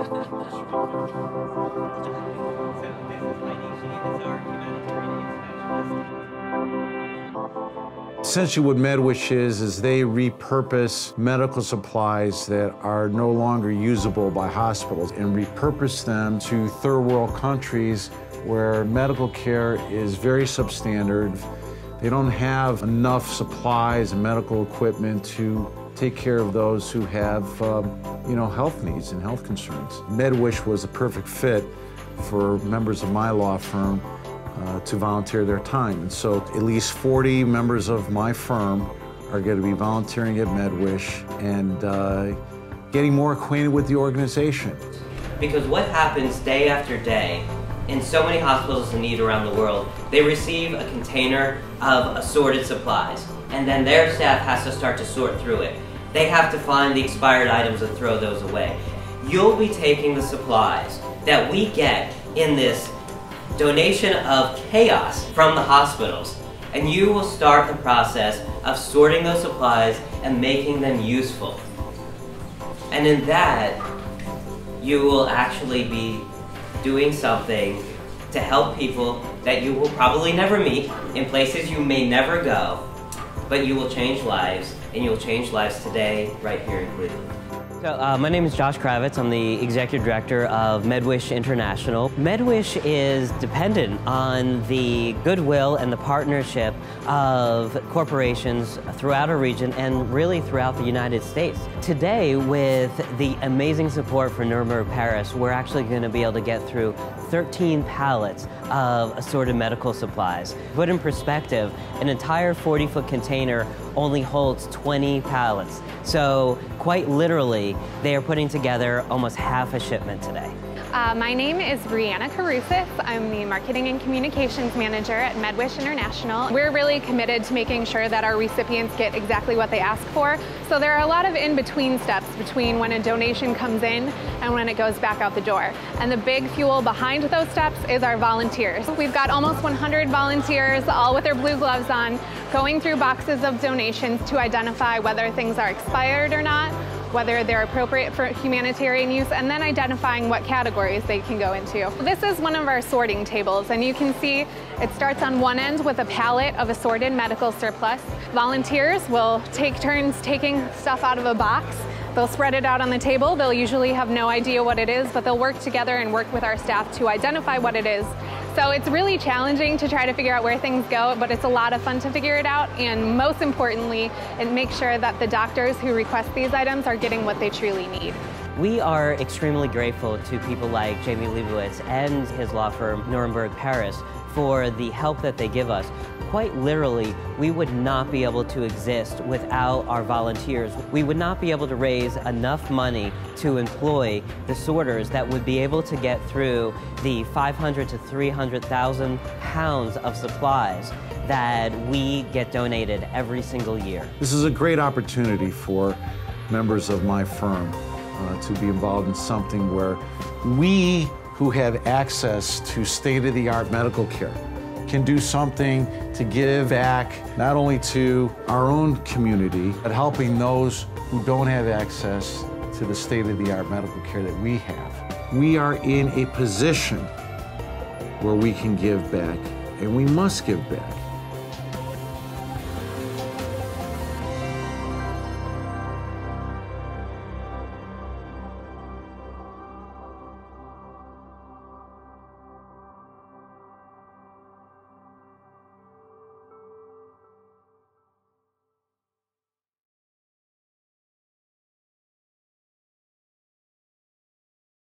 Essentially what MedWish is they repurpose medical supplies that are no longer usable by hospitals and repurpose them to third world countries where medical care is very substandard. They don't have enough supplies and medical equipment to take care of those who have health needs and health concerns. MedWish was a perfect fit for members of my law firm to volunteer their time. And so at least 40 members of my firm are going to be volunteering at MedWish and getting more acquainted with the organization. Because what happens day after day in so many hospitals in need around the world, they receive a container of assorted supplies, and then their staff has to start to sort through it. They have to find the expired items and throw those away. You'll be taking the supplies that we get in this donation of chaos from the hospitals, and you will start the process of sorting those supplies and making them useful. And in that, you will actually be doing something to help people that you will probably never meet, in places you may never go, but you will change lives, and you'll change lives today, right here in Cleveland. So, my name is Josh Kravitz. I'm the Executive Director of MedWish International. MedWish is dependent on the goodwill and the partnership of corporations throughout our region and really throughout the United States. Today, with the amazing support for Nuremberg Paris, we're actually going to be able to get through 13 pallets of assorted medical supplies. Put in perspective, an entire 40-foot container only holds 20 pallets. So quite literally, they are putting together almost half a shipment today. My name is Brianna Carusis. I'm the Marketing and Communications Manager at MedWish International. We're really committed to making sure that our recipients get exactly what they ask for. So there are a lot of in-between steps between when a donation comes in and when it goes back out the door. And the big fuel behind those steps is our volunteers. We've got almost 100 volunteers, all with their blue gloves on, going through boxes of donations to identify whether things are expired or not, whether they're appropriate for humanitarian use, and then identifying what categories they can go into. This is one of our sorting tables, and you can see it starts on one end with a pallet of assorted medical surplus. Volunteers will take turns taking stuff out of a box. They'll spread it out on the table. They'll usually have no idea what it is, but they'll work together and work with our staff to identify what it is. So it's really challenging to try to figure out where things go, but it's a lot of fun to figure it out, and most importantly, it makes sure that the doctors who request these items are getting what they truly need. We are extremely grateful to people like Jamie Leibowitz and his law firm, Nuremberg Paris, for the help that they give us. Quite literally, we would not be able to exist without our volunteers. We would not be able to raise enough money to employ the sorters that would be able to get through the 500 to 300,000 pounds of supplies that we get donated every single year. This is a great opportunity for members of my firm to be involved in something where we who have access to state-of-the-art medical care can do something to give back not only to our own community, but helping those who don't have access to the state-of-the-art medical care that we have. We are in a position where we can give back, and we must give back.